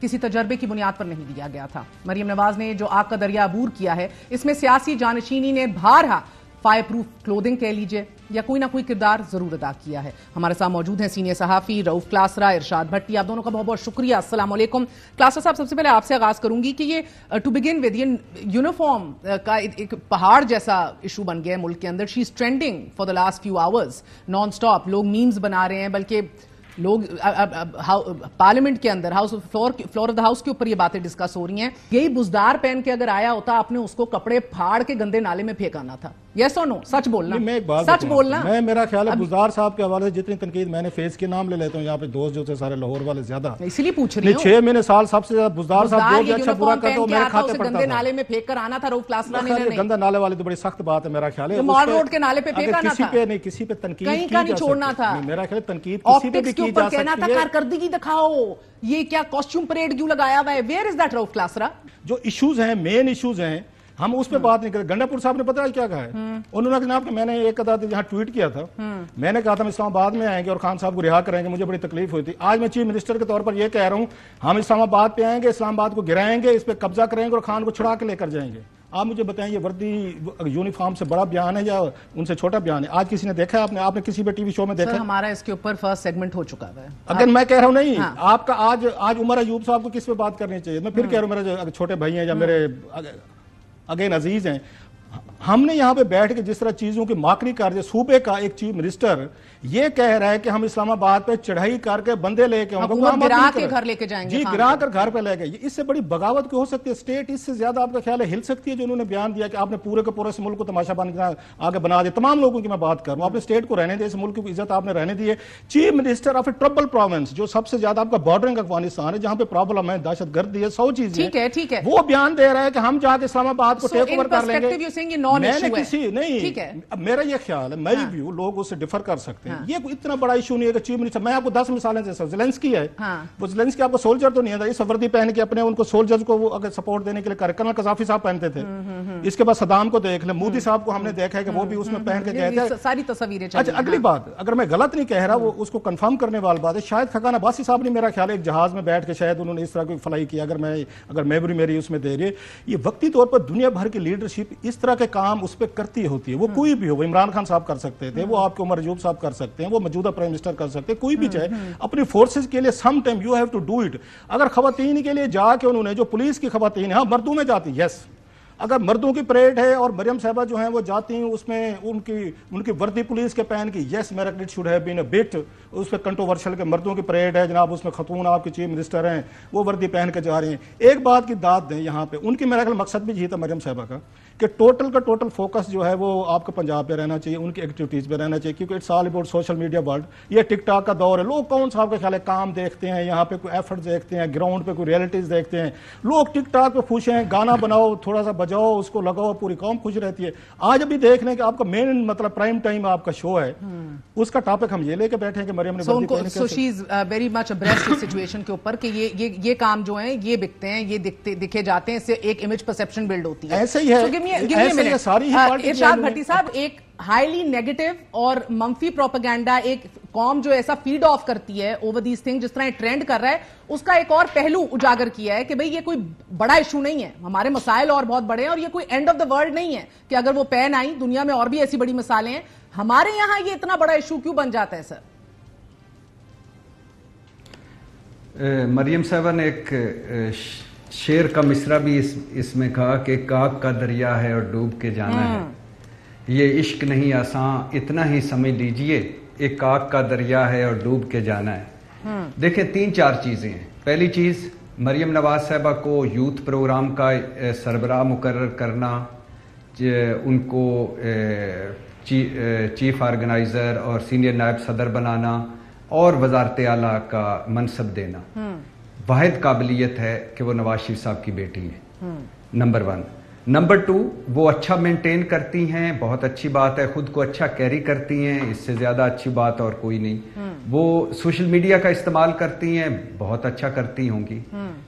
کسی تجربے کی بنیاد پر نہیں دیا گیا تھا۔ مریم نواز نے جو آگ کا دریا عبور کیا ہے اس میں سیاسی جانشینی نے بھارہا فائر پروف کلودنگ کہہ لیجئے یا کوئی نہ کوئی کردار ضرور ادا کیا ہے۔ ہمارے ساتھ موجود ہیں سینئر صحافی رؤف کلاسرا، ارشاد بھٹی، آپ دونوں کا بہت بہت شکریہ۔ السلام علیکم۔ کلاسرا صاحب، سب سے پہلے آپ سے آغاز کروں گی کہ یہ ٹو بگن ود یہ یونیفارم کا ایک پہاڑ جیسا ایشو بن گیا ہے ملک کے اندر۔ She is trending for the last few hours non stop, لوگ میمز بنا رہے ہیں، بلکہ لوگ پارلیمنٹ کے اندر فلور آف دا ہاؤس کے اوپر یہ باتیں ڈسکس ہو رہی ہیں۔ یہی بزدار پہن کے اگر آیا ہوتا آپ نے اس کو کپڑے پھاڑ کے گندے نالے میں پھینکانا تھا۔ یس اور نو؟ سچ بولنا، سچ بولنا۔ میں میرا خیال ہے بزدار صاحب کے حوالے سے جتنی تنقید میں نے فیس کے نام لے لیتا ہوں، یہاں پہ دوست جو تھے سارے لاہور والے زیادہ، اسی لیے پوچھ رہی ہوں۔ 6 مہینے سال سب سے زیادہ بزدار صاحب جو بھی اچھا برا کرتا ہو میرے کھاتے پڑتا گندے نالے میں پھینک کر آنا تھا۔ رؤف کلاسرا نے گندہ نالے والی تو بڑی سخت بات ہے میرا خیال ہے، مال روڈ کے نالے پہ پھینکا نہ تھا، کسی پہ نہیں، کسی پہ تنقید کہیں کا نہیں چھوڑنا تھا۔ میرا خیال ہے تنقید کسی پہ بھی کی جا سکتی ہے۔ کارکردگی دکھاؤ، یہ کیا کاسٹیوم پریڈ کیوں لگایا ہوا ہے؟ ویئر از دیٹ رؤف کلاسرا؟ جو ایشوز ہیں، مین ایشوز ہیں، ہم اس پہ بات نہیں کرتے۔ گنڈا پور صاحب نے پتہ ہے کیا کہا ہے؟ انہوں نے جناب میں نے ایک عدد یہاں ٹویٹ کیا تھا، میں نے کہا تھا ہم اسلام آباد میں آئیں گے اور خان صاحب کو رہا کریں گے، مجھے بڑی تکلیف ہوئی تھی۔ آج میں چیف منسٹر کے طور پر یہ کہہ رہا ہوں، ہم اسلام آباد پہ آئیں گے، اسلام آباد کو گرائیں گے، اس پہ قبضہ کریں گے اور خان کو چھڑا کے لے کر جائیں گے۔ آپ مجھے بتائیں یہ وردی یونیفارم سے بڑا بیان ہے یا ان سے چھوٹا بیان ہے؟ آج کسی نے دیکھا ہے؟ آپ نے کسی پہ ٹی وی شو میں دیکھا؟ ہمارا اس کے اوپر فرسٹ سیگمنٹ ہو چکا ہے۔ اگر میں کہہ رہا ہوں نہیں، آپ کا آج عمر ایوب صاحب کو کس پہ بات کرنی چاہیے؟ میں پھر کہہ رہا ہوں، میرے جو چھوٹے بھائی ہیں یا میرے اگین عزیز ہیں، ہم نے یہاں پہ بیٹھ کے جس طرح چیزوں کی ماکری کر دی، صوبے کا ایک چیف منسٹر یہ کہہ رہا ہے کہ ہم اسلام آباد پہ چڑھائی کر کے بندے لے کے گرا کے گھر لے کے جائیں گے، جی گرا کر گھر پہ لے گئے۔ اس سے بڑی بغاوت کی ہو سکتی ہے؟ اسٹیٹ اس سے زیادہ آپ کا خیال ہے ہل سکتی ہے جو انہوں نے بیان دیا کہ آپ نے پورے کے پورے اس ملک کو تماشا بن آگے بنا دیا؟ تمام لوگوں کی میں بات کر رہا ہوں، آپ نے اسٹیٹ کو رہنے دیا، اس ملک کی عزت آپ نے رہنے دی ہے۔ Chief minister of a trouble province, جو سب سے زیادہ آپ کا بارڈرنگ افغانستان ہے، جہاں پہ پرابلم ہے، دہشت گردی ہے، 100 چیزیں، وہ بیان دے رہا ہے کہ ہم جا کے اسلام آباد کو ٹیک اوور کر لیں گے۔ میں نے کسی نہیں، میرا یہ خیال ہے، میری ویو لوگ اس سے ڈیفر کر سکتے ہیں، یہ کوئی اتنا بڑا ایشو نہیں ہے کہ چیف منسٹر، میں آپ کو 10 مثالیں دے سکتا ہوں۔ زیلنسکی ہے، وہ زیلنسکی آپ کو سولجر تو نہیں ہے، اس وردی پہن کے اپنے ان کو سولجرز کو وہ اگر سپورٹ دینے کے لیے کرنل قذافی صاحب پہنتے تھے، اس کے بعد صدام کو دیکھ لیں، مودی صاحب کو ہم نے دیکھا ہے کہ وہ بھی اس میں پہن کے گئے تھے، ساری تصویریں۔ اچھا اگلی بات، اگر میں غلط نہیں کہہ رہا، وہ اس کو کنفرم کرنے والی بات ہے، شاید خاقان عباسی صاحب نے میرا خیال ہے ایک جہاز میں بیٹھ کے شاید انہوں نے اس طرح کی فلائی کیا، اگر میموری میری اس میں دے رہی ہے۔ یہ وقتی طور پر دنیا بھر کی لیڈرشپ اس طرح کے کام اس پہ کرتی ہوتی ہے، وہ کوئی بھی ہو، وہ عمران خان صاحب کر سکتے تھے، وہ آپ کے عمر ایوب صاحب کر سکتے ہیں، وہ موجودہ پرائم منسٹر کر سکتے ہیں، کوئی بھی چاہے اپنی فورسز کے لیے some time you have to do it. اگر خواتین کے لیے جا کے انہوں نے جو پولیس کی خواتین ہیں، ہاں مردوں میں جاتی، یس، اگر مردوں کی پریڈ ہے اور مریم صاحبہ جو ہیں وہ جاتی ہیں اس میں ان کی وردی پولیس کے پہن کی، یس میرا it should have been a bit, اس پہ کنٹروورشل کہ مردوں کی پریڈ ہے جناب، اس میں خاتون آپ کے چیف منسٹر ہیں وہ وردی پہن کے جا رہے ہیں۔ ایک بات کی داد دیں یہاں پہ، ان کی میرا خیال مقصد بھی یہی تھا مریم صاحبہ کا کہ ٹوٹل کا ٹوٹل فوکس جو ہے وہ آپ کو پنجاب پہ رہنا چاہیے، ان کی ایکٹیویٹیز پہ رہنا چاہیے، کیونکہ it's all about social media world. یہ ٹک ٹاک کا دور ہے، لوگ کون صاحب کا خیال ہے کام دیکھتے ہیں، یہاں پہ کوئی ایفرٹس دیکھتے ہیں، گراؤنڈ پہ کوئی ریئلٹیز دیکھتے ہیں، لوگ ٹک ٹاک پہ خوش ہیں، گانا بناؤ، تھوڑا سا بجاؤ، اس کو لگاؤ، پوری قوم خوش رہتی ہے۔ آج ابھی دیکھ لیں کہ آپ کا مین مطلب پرائم ٹائم آپ کا شو ہے، اس کا ٹاپک ہم یہ لے کے بیٹھے ہیں کہ مریم نے سو شی is very much ابریسٹ us situation کے اوپر کہ یہ کام جو ہیں یہ بکتے ہیں، یہ دکھے جاتے ہیں، اس سے ایک امیج پرسپشن بلڈ ہوتی ہے۔ ایسے ہی ہے، ایسے ہی ساری ہی پارٹی۔ ارشاد بھٹی صاحب، ایک ہائیلی نیگیٹو اور منفی پروپیگنڈا ایک قوم جو ایسا فیڈ آف کرتی ہے اوور دیز تھنگ، جس طرح ٹرینڈ کر رہا ہے، اس کا ایک اور پہلو اجاگر کیا ہے کہ بھئی یہ کوئی بڑا ایشو نہیں ہے، ہمارے مسائل اور بہت بڑے ہیں اور یہ کوئی اینڈ آف دا ورلڈ نہیں ہے کہ اگر وہ پین آئی، دنیا میں اور بھی ایسی بڑی مثالیں ہیں، ہمارے یہاں یہ اتنا بڑا ایشو کیوں بن جاتا ہے؟ سر مریم صاحبہ نے ایک شعر کا مصرع بھی اس میں کہا کہ کاک کا دریا ہے اور ڈوب کے جانا ہے، یہ عشق نہیں آسان اتنا ہی سمجھ لیجئے، ایک کاک کا دریا ہے اور ڈوب کے جانا ہے۔ دیکھیں 3-4 چیزیں ہیں۔ پہلی چیز، مریم نواز صاحبہ کو یوتھ پروگرام کا سربراہ مقرر کرنا، ان کو چیف آرگنائزر اور سینئر نائب صدر بنانا اور وزارت اعلیٰ کا منصب دینا، واحد قابلیت ہے کہ وہ نواز شریف صاحب کی بیٹی ہیں، نمبر 1۔ نمبر 2، وہ اچھا مینٹین کرتی ہیں، بہت اچھی بات ہے، خود کو اچھا کیری کرتی ہیں، اس سے زیادہ اچھی بات اور کوئی نہیں۔ وہ سوشل میڈیا کا استعمال کرتی ہیں، بہت اچھا کرتی ہوں گی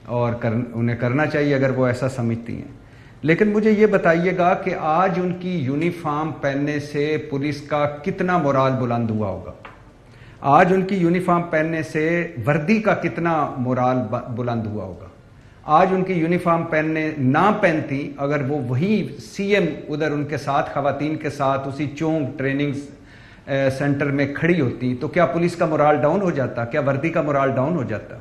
اور انہیں کرنا چاہیے اگر وہ ایسا سمجھتی ہیں۔ لیکن مجھے یہ بتائیے گا کہ آج ان کی یونیفارم پہننے سے پولیس کا کتنا مورال بلند ہوا ہوگا؟ آج ان کی یونیفارم پہننے سے وردی کا کتنا مورال بلند ہوا ہوگا. آج ان کی یونیفارم پہننے نہ پہنتی اگر وہ وہی سی ایم ادھر ان کے ساتھ خواتین کے ساتھ اسی چونگ ٹریننگ سینٹر میں کھڑی ہوتی تو کیا پولیس کا مورال ڈاؤن ہو جاتا, کیا وردی کا مورال ڈاؤن ہو جاتا؟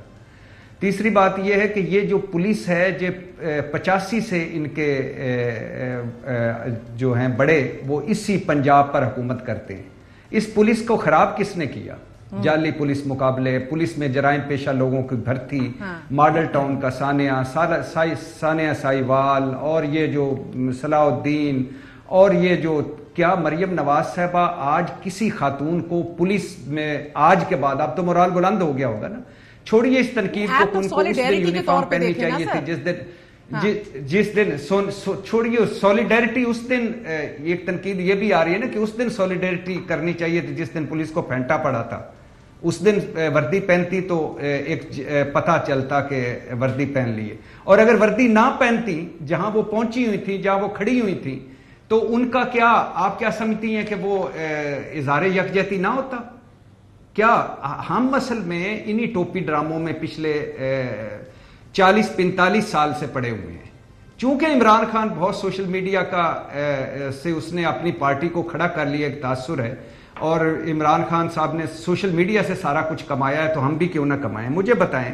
تیسری بات یہ ہے کہ یہ جو پولیس ہے جو 85 سے ان کے جو ہیں بڑے وہ اسی پنجاب پر حکومت کرتے ہیں. اس پولیس کو خراب کس نے کیا؟ جعلی پولیس مقابلے, پولیس میں جرائم پیشہ لوگوں کی بھرتی, ماڈل ٹاؤن کا ثانیہ سائیوال, اور یہ جو صلاح الدین, اور یہ جو کیا مریم نواز صاحبہ آج کسی خاتون کو پولیس میں آج کے بعد اب تو مورال بلند ہو گیا ہوگا نا. چھوڑیے اس تنقید کو, ان کو اس دن یونیفارم پہننی چاہیے تھی جس دن چھوڑیے سولیڈیرٹی اس دن. ایک تنقید یہ بھی آ رہی ہے نا کہ اس دن سولیڈیرٹی کرنی چاہیے تھی جس دن پولیس کو پھینٹا پڑا تھا. اس دن وردی پہنتی تو ایک پتہ چلتا کہ وردی پہن لیے, اور اگر وردی نہ پہنتی جہاں وہ پہنچی ہوئی تھی, جہاں وہ کھڑی ہوئی تھی, تو ان کا کیا, آپ کیا سمجھتی ہیں کہ وہ اظہار یکجہتی نہ ہوتا؟ کیا ہم اصل میں انہی ٹوپی ڈراموں میں پچھلے 40-45 سال سے پڑے ہوئے ہیں. چونکہ عمران خان بہت سوشل میڈیا کا سے اس نے اپنی پارٹی کو کھڑا کر لیا, ایک تاثر ہے, اور عمران خان صاحب نے سوشل میڈیا سے سارا کچھ کمایا ہے, تو ہم بھی کیوں نہ کمائیں. مجھے بتائیں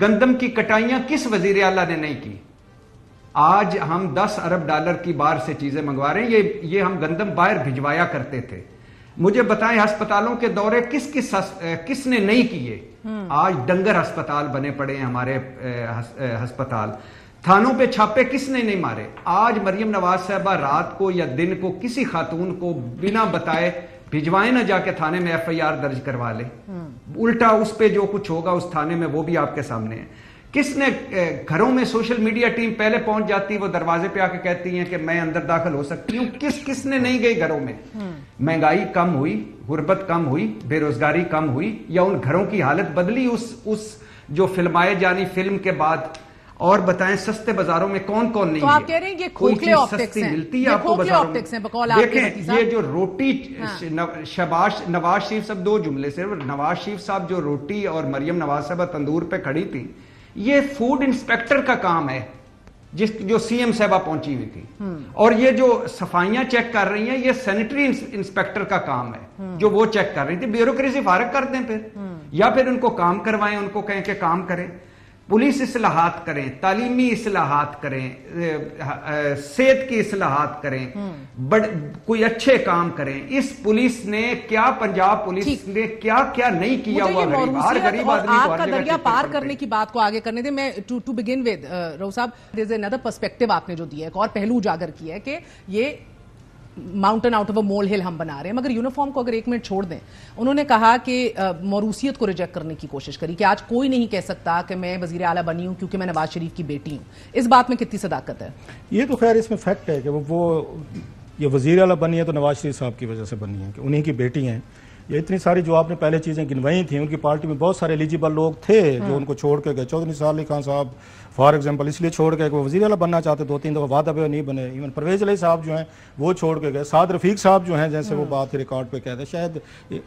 گندم کی کٹائیاں کس وزیر اعلیٰ نے نہیں کی؟ آج ہم $10 ارب کی باہر سے چیزیں منگوا رہے ہیں, یہ ہم گندم باہر بھجوایا کرتے تھے. مجھے بتائیں ہسپتالوں کے دورے کس نے نہیں کیے؟ آج ڈنگر ہسپتال بنے پڑے ہیں ہمارے ہسپتال. تھانوں پہ چھاپے کس نے نہیں مارے؟ آج مریم نواز صاحبہ رات کو یا دن کو کسی خاتون کو بنا بتائے بھجوائیں نہ جا کے تھانے میں FIR درج کروا لے. الٹا اس پہ جو کچھ ہوگا اس تھانے میں وہ بھی آپ کے سامنے ہے. کس نے گھروں میں سوشل میڈیا ٹیم پہلے پہنچ جاتی, وہ دروازے پہ آ کے کہتی ہیں کہ میں اندر داخل ہو سکتی ہوں. کس نے نہیں گئی گھروں میں؟ مہنگائی کم ہوئی, غربت کم ہوئی, بے روزگاری کم ہوئی, یا ان گھروں کی حالت بدلی اس جو فلمائے جانی فلم کے بعد؟ اور بتائیں سستے بازاروں میں کون کون نہیں ہے؟ تو آپ کہہ رہے ہیں یہ کھوکھلے آپٹکس ہیں, ملتی ہے آپ کو بازاروں میں. دیکھیں یہ جو روٹی نواز شریف صاحب, 2 جملے سے, نواز شریف صاحب جو روٹی اور مریم نواز صاحبہ تندور پہ کھڑی تھی, یہ فوڈ انسپیکٹر کا کام ہے جو سی ایم صاحبہ پہنچی ہوئی تھی. اور یہ جو صفائیاں چیک کر رہی ہیں یہ سینیٹری انسپیکٹر کا کام ہے جو وہ چیک کر رہی تھی. بیوروکریسی فارغ کر دیں پھر, یا پھر ان کو کام کروائیں, ان کو کہیں کہ کام کریں. پولیس اصلاحات کریں, تعلیمی اصلاحات کریں, صحت کی اصلاحات کریں, کوئی اچھے کام کریں. اس پولیس نے کیا, پنجاب پولیس نے کیا کیا نہیں کیا ہوا غریب, ہر غریب آدمی کو آپ کا دریا پار کرنے کی بات کو آگے کرنے دیں. میں ٹو بگن ود رو صاحب, دیر از انادر پرسپیکٹو آپ نے جو دیا ہے, ایک اور پہلو اجاگر کیا ہے کہ یہ ماؤنٹن آؤٹ آف اے مول ہل ہم بنا رہے ہیں. مگر یونیفارم کو اگر 1 منٹ چھوڑ دیں, انہوں نے کہا کہ موروثیت کو ریجیکٹ کرنے کی کوشش کری کہ آج کوئی نہیں کہہ سکتا کہ میں وزیر اعلیٰ بنی ہوں کیونکہ میں نواز شریف کی بیٹی ہوں. اس بات میں کتنی صداقت ہے؟ یہ تو خیر اس میں فیکٹ ہے کہ وہ یہ وزیر اعلیٰ بنی ہے تو نواز شریف صاحب کی وجہ سے بنی ہے کہ انہیں کی بیٹی ہیں. یہ اتنی ساری جو آپ نے پہلے چیزیں گنوائی تھیں, ان کی پارٹی میں بہت سارے ایلیجیبل لوگ تھے جو ان کو چھوڑ کے گئے. چودھری نثار علی خان صاحب فار ایگزامپل اس لیے چھوڑ کے وہ وزیر اعلیٰ بننا چاہتے, 2-3 دفعہ وعدہ پہ نہیں بنے. ایون پرویز علی صاحب جو ہیں وہ چھوڑ کے گئے. سعد رفیق صاحب جو ہیں, جیسے وہ بات ریکارڈ پہ کہتے ہیں, شاید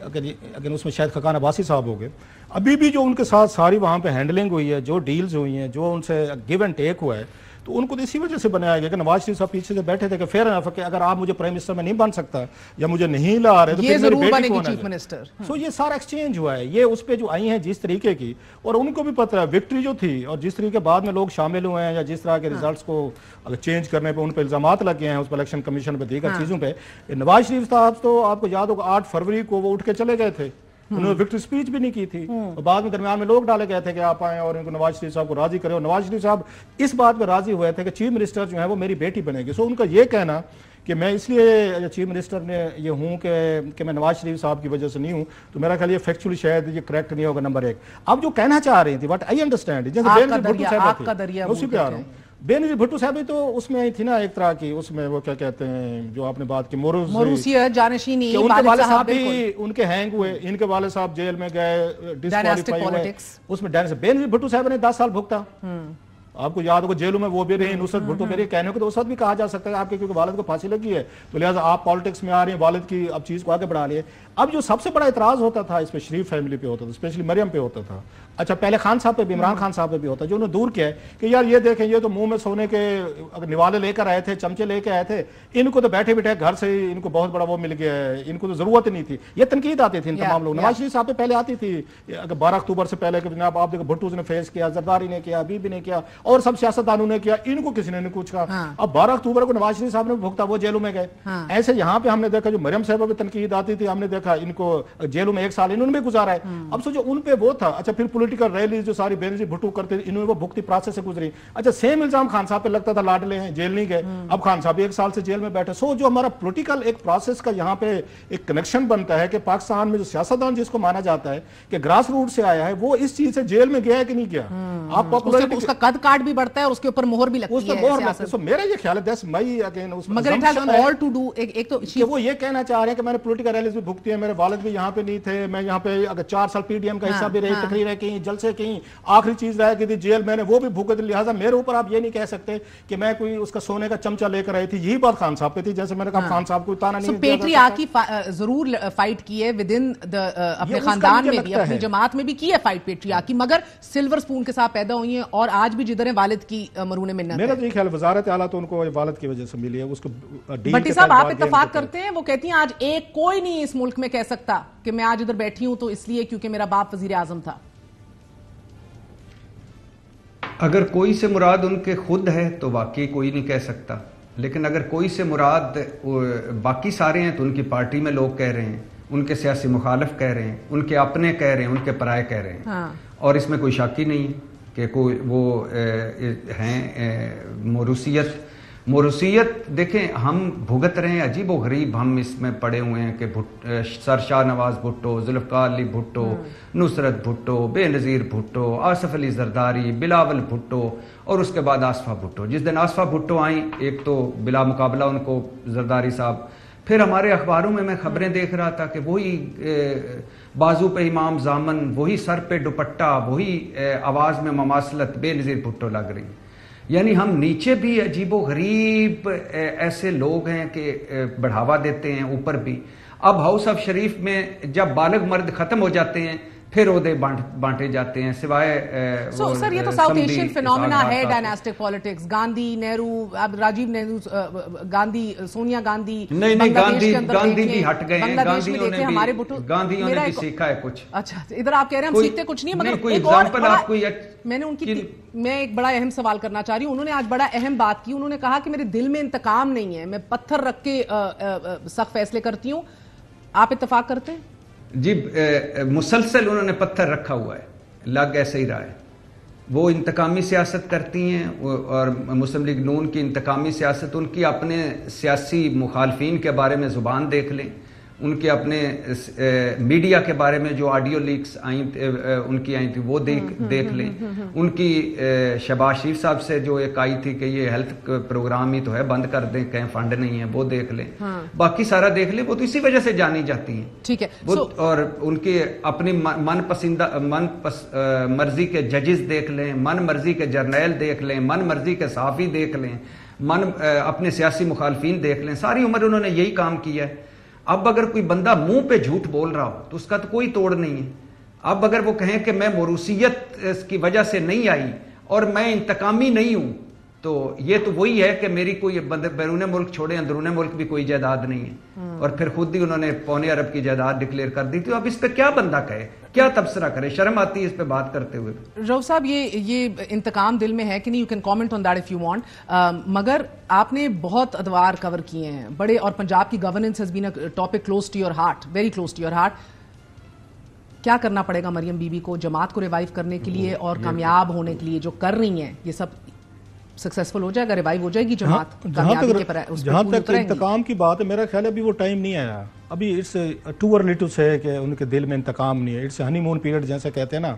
اگر اس میں شاید خاقان عباسی صاحب ہو گئے. ابھی بھی جو ان کے ساتھ ساری وہاں پہ ہینڈلنگ ہوئی ہے, جو ڈیلز ہوئی ہیں, جو ان سے گیو اینڈ ٹیک ہوا ہے, تو ان کو اسی وجہ سے بنایا گیا کہ نواز شریف صاحب پیچھے سے بیٹھے تھے کہ فیئر انف کہ اگر آپ مجھے پرائم منسٹر میں نہیں بن سکتا یا مجھے نہیں لا رہے تو یہ ضرور بنے گی چیف منسٹر. سو یہ سارا ایکسچینج ہوا ہے, یہ اس پہ جو آئی ہیں جس طریقے کی, اور ان کو بھی پتہ ہے وکٹری جو تھی اور جس طریقے بعد میں لوگ شامل ہوئے ہیں یا جس طرح کے ریزلٹس کو چینج کرنے پہ ان پہ الزامات لگے ہیں, اس پہ الیکشن کمیشن پہ دیگر چیزوں پہ. نواز شریف صاحب تو آپ کو یاد ہوگا 8 فروری کو وہ اٹھ کے چلے گئے تھے, انہوں نے وکٹری سپیچ بھی نہیں کی تھی, اور بعد میں درمیان میں لوگ ڈالے گئے تھے کہ آپ آئیں اور ان کو نواز شریف صاحب کو راضی کریں, اور نواز شریف صاحب اس بات پہ راضی ہوئے تھے کہ چیف منسٹر جو ہے وہ میری بیٹی بنے گی. سو ان کا یہ کہنا کہ میں اس لیے چیف منسٹر نے یہ ہوں کہ میں نواز شریف صاحب کی وجہ سے نہیں ہوں, تو میرا خیال یہ فیکچولی شاید یہ کریکٹ نہیں ہوگا. نمبر 1 اب جو کہنا چاہ رہی تھی, واٹ آئی انڈرسٹینڈ, جیسے اسی پہ آ رہا ہوں, بینظیر بھٹو صاحب تو اس میں تھی نا ایک طرح کی, اس میں وہ کیا کہتے ہیں جو آپ نے بات کی موروثیت, جانشینی, ان کے والد صاحب بھی ان کے ہینگ ہوئے, ان کے والد صاحب جیل میں گئے, ڈسکوالیفائی ہوئے, اس میں بینظیر بھٹو صاحب نے 10 سال بھگتا, آپ کو یاد ہوگا جیلوں میں وہ بھی رہی نصرت بھٹو بھی رہی, کہنے کو تو اس وقت بھی کہا جا سکتا ہے آپ کے کیونکہ والد کو پھانسی لگی ہے تو لہٰذا آپ پالیٹکس میں آ رہے ہیں, والد کی اب چیز کو آگے بڑھا لیے. اب جو سب سے بڑا اعتراض ہوتا تھا اس پہ شریف فیملی پہ ہوتا تھا, اسپیشلی مریم پہ ہوتا تھا, اچھا پہلے خان صاحب پہ بھی, عمران خان صاحب پہ بھی ہوتا, جو انہوں نے دور کیا ہے کہ یار یہ دیکھیں یہ تو منہ میں سونے کے نوالے لے کر آئے تھے, چمچے لے کے آئے تھے, ان کو تو بیٹھے بیٹھے گھر سے ان کو بہت بڑا وہ مل گیا ہے, ان کو تو ضرورت نہیں تھی. یہ تنقید آتی تھی ان تمام لوگ. نواز شریف صاحب پہ پہلے آتی تھی 12 اکتوبر سے پہلے کہ جناب آپ دیکھو بھٹو نے فیس کیا, زرداری نے کیا, بی بی نے کیا, اور سب سیاستدانوں نے کیا, ان کو کسی نے نہیں کچھ کہا. اب 12 اکتوبر کو نواز شریف صاحب نے بھگتا, وہ جیلوں میں گئے. ایسے یہاں پہ ہم نے دیکھا جو مریم صاحبہ پہ تنقید آتی تھی, ہم نے دیکھا ان کو جیلوں میں 1 سال انہوں نے بھی گزارا ہے. اب سوچو ان پہ وہ تھا. اچھا پھر پولیٹیکل ریلیز جو ساری بینظیر بھٹو کرتے تھے, انہوں نے وہ بھگتی پروسیس سے گزری. اچھا سیم الزام خان صاحب پہ لگتا تھا, لاڈلے ہیں جیل نہیں گئے, اب خان صاحب 1 سال سے جیل میں بیٹھے. سو جو ہمارا پولیٹیکل ایک پروسیس کا یہاں پہ ایک کنیکشن بنتا ہے کہ پاکستان میں جو سیاستدان جس کو مانا جاتا ہے کہ گراس روٹ سے آیا ہے, وہ اس چیز سے جیل میں گیا ہے کہ نہیں گیا. آپ اس کا قد کاٹ بھی بڑھتا ہے اور اس کے اوپر مہر بھی لگتی ہے. سو میرا یہ خیال ہے دیٹس مائی اگین مگر it has all to do ایک تو کہ وہ یہ کہنا چاہ رہے ہیں کہ میں نے پولیٹیکل ریلیز بھی بھگتی ہے, میرے والد بھی یہاں پہ نہیں تھے, میں یہاں پہ اگر 4 سال پی ڈی ایم کا حصہ بھی رہی, تقریریں کہیں, جلسے کہیں, آخری چیز رہ گئی تھی جیل, میں نے وہ بھی بھگت. لہٰذا میرے اوپر آپ یہ نہیں کہہ سکتے کہ میں کوئی اس کا سونے کا چمچہ لے کر آئی تھی. یہی بات خان صاحب پہ تھی, جیسے میں نے کہا خان صاحب کو تانا نہیں. پیٹریارکی ضرور فائٹ کی ہے ود ان اپنے خاندان میں بھی, اپنی جماعت میں بھی کی ہے فائٹ پیٹریارکی, مگر سلور سپون کے ساتھ پیدا ہوئی ہیں اور آج بھی جدھر ہیں والد کی مرہون منت. میرا تو یہ خیال وزارت اعلیٰ تو ان کو والد کی وجہ سے ملی ہے. اس کو بھٹی صاحب آپ اتفاق کرتے ہیں, وہ کہتی ہیں آج ایک کوئی نہیں اس ملک میں کہہ سکتا کہ میں آج ادھر بیٹھی ہوں تو اس لیے کیونکہ میرا باپ وزیر اعظم تھا. اگر کوئی سے مراد ان کے خود ہے تو واقعی کوئی نہیں کہہ سکتا, لیکن اگر کوئی سے مراد باقی سارے ہیں تو ان کی پارٹی میں لوگ کہہ رہے ہیں, ان کے سیاسی مخالف کہہ رہے ہیں, ان کے اپنے کہہ رہے ہیں, ان کے پرائے کہہ رہے ہیں. اور اس میں کوئی شک ہی نہیں کہ کوئی وہ ہیں موروثیت. دیکھیں ہم بھگت رہے ہیں, عجیب و غریب ہم اس میں پڑے ہوئے ہیں کہ سر شاہ نواز بھٹو, ذوالفقار علی بھٹو, نصرت بھٹو, بے نظیر بھٹو, آصف علی زرداری, بلاول بھٹو, اور اس کے بعد آصفہ بھٹو. جس دن آصفہ بھٹو آئیں ایک تو بلا مقابلہ ان کو زرداری صاحب, پھر ہمارے اخباروں میں خبریں دیکھ رہا تھا کہ وہی بازو پہ امام زامن, وہی سر پہ دوپٹہ, وہی آواز میں مماثلت بے نظیر بھٹو لگ رہی. یعنی ہم نیچے بھی عجیب و غریب ایسے لوگ ہیں کہ بڑھاوا دیتے ہیں, اوپر بھی. اب ہاؤس آف شریف میں جب بالغ مرد ختم ہو جاتے ہیں پھر عہدے بانٹے جاتے ہیں, سوائے سر یہ تو ساؤتھ ایشین فینومینا ہے ڈائناسٹک پالیٹکس. گاندھی, نہرو, اب راجیو نہرو, گاندھی, سونیا گاندھی, نہیں گاندھی بھی ہٹ گئے ہیں, گاندھیوں نے بھی سیکھا ہے کچھ. اچھا ادھر آپ کہہ رہے ہیں ہم سیکھتے کچھ نہیں, مگر ایک اور میں نے ان کی میں ایک بڑا اہم سوال کرنا چاہ رہی ہوں. انہوں نے آج بڑا اہم بات کی, انہوں نے کہا کہ میرے دل میں انتقام نہیں ہے, میں پتھر رکھ کے سخت فیصلے کرتی ہوں. آپ اتفاق کرتے ہیں؟ جی مسلسل انہوں نے پتھر رکھا ہوا ہے, لگ ایسے ہی رہا ہے. وہ انتقامی سیاست کرتی ہیں, اور مسلم لیگ نون کی انتقامی سیاست, ان کی اپنے سیاسی مخالفین کے بارے میں زبان دیکھ لیں, ان کے اپنے میڈیا کے بارے میں جو آڈیو لیکس ان کی آئی تھی وہ دیکھ لیں, ان کی شہباز شریف صاحب سے جو ایک آئی تھی کہ یہ ہیلتھ پروگرام ہی تو ہے, بند کر دیں, کہیں فنڈ نہیں ہے, وہ دیکھ لیں. باقی سارا دیکھ لیں, وہ تو اسی وجہ سے جانی جاتی ہیں. ٹھیک ہے. اور ان کے اپنی من مرضی کے ججز دیکھ لیں, من مرضی کے جرنیل دیکھ لیں, من مرضی کے صحافی دیکھ لیں, اپنے سیاسی مخالفین دیکھ لیں. ساری عمر انہوں نے یہی کام کیا ہے. اب اگر کوئی بندہ منہ پہ جھوٹ بول رہا ہو تو اس کا تو کوئی توڑ نہیں ہے. اب اگر وہ کہیں کہ میں موروثیت کی وجہ سے نہیں آئی اور میں انتقامی نہیں ہوں, تو یہ تو وہی ہے کہ میری کوئی بیرون ملک چھوڑے اندرون ملک بھی کوئی جائیداد نہیں ہے, اور پھر خود ہی انہوں نے پونے ارب کی جائیداد ڈکلیئر کر دی تھی. اب اس پہ کیا بندہ کہے, کیا تبصرہ کرے, شرم آتی ہے اس پہ بات کرتے ہوئے. رؤف صاحب یہ انتقام دل میں ہے کہ نہیں, you can comment on that if you want, مگر آپ نے بہت ادوار کور کیے ہیں بڑے, اور پنجاب کی governance has been a topic close to your heart, very close to your heart. کیا کرنا پڑے گا مریم بی بی کو جماعت کو ریوائیو کرنے کے لیے اور کامیاب ہونے کے لیے, جو کر رہی ہیں یہ سب سکسیسفل ہو جائے گا, ریوائیو ہو جائے گی جماعت؟ جہاں تک انتقام کی بات ہے, میرا خیال ہے ابھی وہ ٹائم نہیں آیا, ابھی اٹس ٹو ارلی ٹو سے کہ ان کے دل میں انتقام نہیں ہے. اٹس ہنی مون پیریڈ جیسے کہتے ہیں نا,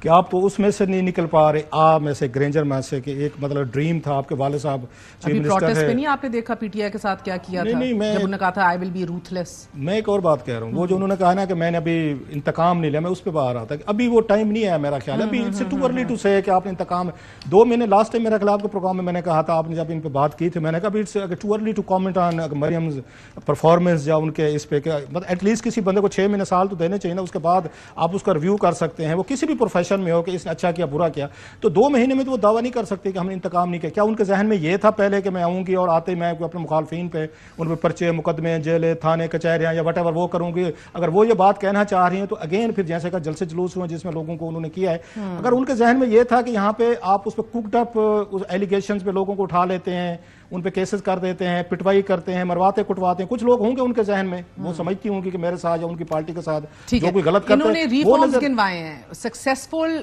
کہ آپ اس میں سے نہیں نکل پا رہے. میں سے گرینجر میں سے کہ ایک مطلب ڈریم تھا آپ کے والد صاحب چیف منسٹر پروٹیسٹ ہے. پہ نہیں آپ نے دیکھا پی ٹی آئی کے ساتھ کیا کیا تھا جب انہوں نے کہا تھا آئی ول بی روتھلیس. میں ایک اور بات کہہ رہا ہوں, وہ جو انہوں نے کہا نا کہ میں نے ابھی انتقام نہیں لیا, میں اس پہ باہر آتا کہ ابھی وہ ٹائم نہیں ہے میرا خیال ہے. ابھی اٹس ٹو ارلی ٹو سے کہ آپ نے انتقام 2 مہینے لاسٹ ٹائم میرے خلاف کے پروگرام میں میں نے کہا تھا, آپ نے جب ان پہ بات کی تھی میں نے کہا it's too early to comment on Maryam performance یا ان کے اس پہ, مطلب ایٹ لیسٹ کسی بندے کو 6 مہینے سال تو دینے چاہیے نا, اس کے بعد آپ اس کا ریویو کر سکتے ہیں. وہ کسی بھی پروفیشن میں ہو کہ اس نے اچھا کیا برا کیا, تو 2 مہینے میں تو وہ دعویٰ نہیں کر سکتے کہ ہم نے انتقام نہیں کیا. کیا ان کے ذہن میں یہ تھا پہلے کہ میں آؤں گی اور آتے ہی میں اپنے مخالفین پہ ان پہ پرچے مقدمے جیلیں تھانے کچہریاں یا وٹ ایور وہ کروں گی؟ اگر وہ یہ بات کہنا چاہ رہی ہیں تو اگین پھر جیسے کہ جلسے جلوس ہوئے جس میں لوگوں کو انہوں نے کیا ہے, اگر ان کے ذہن میں یہ تھا کہ یہاں پہ آپ اس پہ کوکڈ اپ ایلیگیشنز پہ لوگوں کو اٹھا لیتے ہیں, ان پہ کیسز کر دیتے ہیں, پٹوائی کرتے ہیں, مرواتے کٹواتے ہیں, کچھ لوگ ہوں گے ان کے ذہن میں وہ سمجھتی ہوں گی کہ میرے ساتھ یا ان کی پارٹی کے ساتھ جو کوئی غلط کرتے ہیں. انہوں نے ریفارمز گنوائے ہیں. سکسیسفل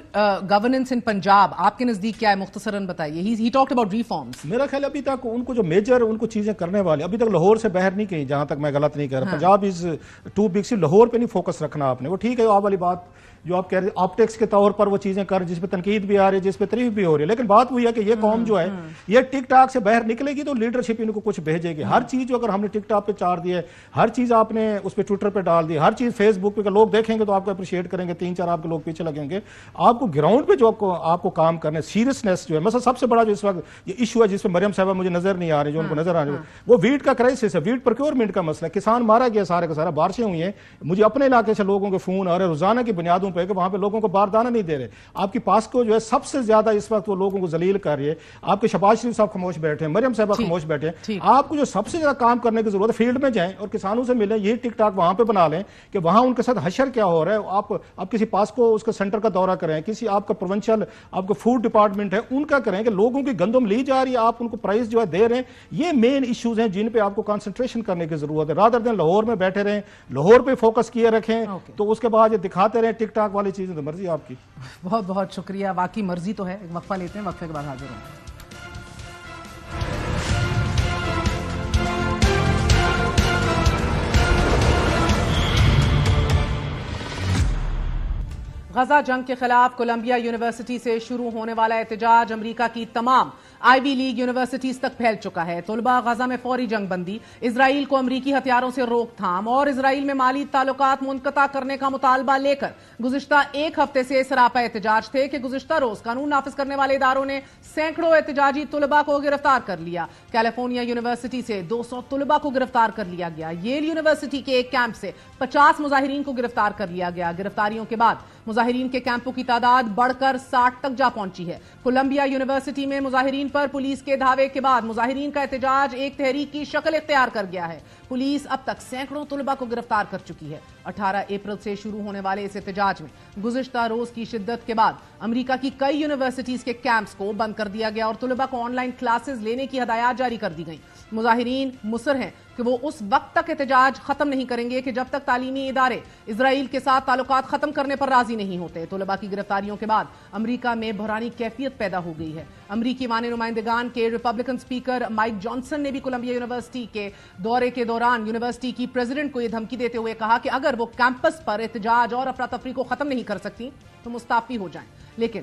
گورننس ان پنجاب آپ کے نزدیک کیا ہے, مختصراً بتائیے. He talked about reforms. میرا خیال ابھی تک ان کو جو میجر ان کو چیزیں کرنے والے ابھی تک لاہور سے باہر نہیں گئی, جہاں تک میں غلط نہیں کہہ رہا. پنجاب از ٹو بگ. صرف لاہور پہ نہیں فوکس رکھنا آپ نے. وہ ٹھیک ہے آپ والی بات جو آپ کہہ رہے ہیں آپٹکس کے طور پر وہ چیزیں کر جس پہ تنقید بھی آ رہی ہے جس پہ تعریف بھی ہو رہی ہے, لیکن بات وہی ہے کہ یہ قوم جو ہے یہ ٹک ٹاک سے باہر نکلے گی تو لیڈرشپ ان کو کچھ بھیجے گی. ہر چیز جو اگر ہم نے ٹک ٹاک پہ چار دی ہے, ہر چیز آپ نے اس پہ ٹویٹر پہ ڈال دی, ہر چیز فیس بک پہ لوگ دیکھیں گے تو آپ کو اپریشیٹ کریں گے, 3-4 آپ کے لوگ پیچھے لگیں گے. آپ کو گراؤنڈ پہ جو آپ کو کام کرنے سیریسنیس جو ہے, مثلا سب سے بڑا جو اس وقت یہ ایشو ہے جس پہ مریم صاحبہ مجھے نظر نہیں آ رہی, جو ان کو نظر آ رہی ہے وہ ویٹ کا کرائسس ہے, ویٹ پروکیورمنٹ کا مسئلہ. کسان مارا گیا سارے کا سارا, بارشیں ہوئی ہیں. مجھے اپنے علاقے سے لوگوں کے فون آ رہے روزانہ کی بنیادوں پہ کہ وہاں پہ لوگوں کو باردانہ نہیں دے رہے. آپ کی پاسکو جو ہے سب سے زیادہ اس وقت وہ لوگوں کو ذلیل کر رہی ہے. آپ کے شہباز شریف صاحب خاموش بیٹھے ہیں, مریم صاحبہ خاموش بیٹھے ہیں. آپ کو جو سب سے زیادہ کام کرنے کی ضرورت ہے فیلڈ میں جائیں اور کسانوں سے ملیں, یہ ٹک ٹاک وہاں پہ بنا لیں کہ وہاں ان کے ساتھ حشر کیا ہو رہا ہے. آپ کسی پاسکو اس کا سینٹر کا دورہ کریں, کسی آپ کا پروونشل آپ کا فوڈ ڈپارٹمنٹ ہے ان کا کریں کہ لوگوں کی گندم لی جا رہی ہے, آپ ان کو پرائز جو ہے دے رہے ہیں. یہ مین ایشوز ہیں جن پہ آپ کو کنسنٹریشن کرنے کی ضرورت ہے. رادر دین لاہور میں بیٹھے رہیں, لاہور پہ فوکس کیے رکھیں, تو اس کے بعد یہ دکھاتے رہیں ٹک ٹاک والی چیزیں تو مرضی آپ کی. بہت بہت شکریہ. واقعی مرضی تو ہے. ایک وقفہ لیتے ہیں, وقفے کے بعد حاضر ہوں. غزہ جنگ کے خلاف کولمبیا یونیورسٹی سے شروع ہونے والا احتجاج امریکہ کی تمام آئی وی لیگ یونیورسٹیز تک پھیل چکا ہے. طلباء غزہ میں فوری جنگ بندی, اسرائیل کو امریکی ہتھیاروں سے روک تھام اور اسرائیل میں مالی تعلقات منقطع کرنے کا مطالبہ لے کر گزشتہ ایک ہفتے سے سراپا احتجاج تھے کہ گزشتہ روز قانون نافذ کرنے والے اداروں نے سینکڑوں احتجاجی طلباء کو گرفتار کر لیا. کیلیفورنیا یونیورسٹی سے 200 طلباء کو گرفتار کر لیا گیا. ییل یونیورسٹی کے ایک کیمپ سے 50 مظاہرین کو گرفتار کر لیا گیا. گرفتاریوں کے بعد مظاہرین کے کیمپوں کی تعداد بڑھ کر 60 تک جا پہنچی ہے. کولمبیا یونیورسٹی میں مظاہرین پر پولیس کے دھاوے کے بعد مظاہرین کا احتجاج ایک تحریک کی شکل اختیار کر گیا ہے. پولیس اب تک سینکڑوں طلباء کو گرفتار کر چکی ہے. 18 اپریل سے شروع ہونے والے اس احتجاج میں گزشتہ روز کی شدت کے بعد امریکہ کی کئی یونیورسٹیز کے کیمپس کو بند کر دیا گیا اور طلباء کو آن لائن کلاسز لینے کی ہدایات جاری کر دی گئیں. مظاہرین مصر ہیں کہ وہ اس وقت تک احتجاج ختم نہیں کریں گے کہ جب تک تعلیمی ادارے اسرائیل کے ساتھ تعلقات ختم کرنے پر راضی نہیں ہوتے. طلباء کی گرفتاریوں کے بعد امریکہ میں بحرانی کیفیت پیدا ہو گئی ہے. امریکی مانے نمائندگان کے ریپبلکن سپیکر مائک جانسن نے بھی کولمبیا یونیورسٹی کے دورے کے دوران یونیورسٹی کی پریزیڈنٹ کو یہ دھمکی دیتے ہوئے کہا کہ اگر وہ کیمپس پر احتجاج اور افراتفری کو ختم نہیں کر سکتی تو مستعفی ہو جائیں. لیکن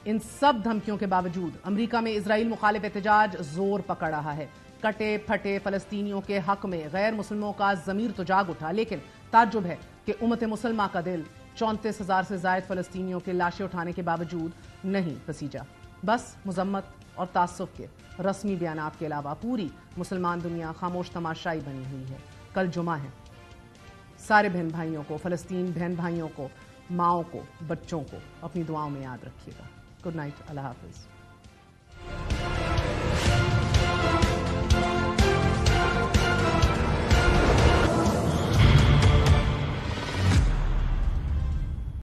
ان سب دھمکیوں کے باوجود امریکہ میں اسرائیل مخالف احتجاج زور پکڑ رہا ہے. کٹے پھٹے فلسطینیوں کے حق میں غیر مسلموں کا ضمیر تو جاگ اٹھا, لیکن تعجب ہے کہ امت مسلمہ کا دل 34,000 سے زائد فلسطینیوں کے لاشیں اٹھانے کے باوجود نہیں پسیجا. بس مذمت اور تعصب کے رسمی بیانات کے علاوہ پوری مسلمان دنیا خاموش تماشائی بنی ہوئی ہے. کل جمعہ ہے. سارے بہن بھائیوں کو, فلسطین بہن بھائیوں کو, ماؤں کو, بچوں کو اپنی دعاؤں میں یاد رکھیے گا. Good night. اللہ حافظ.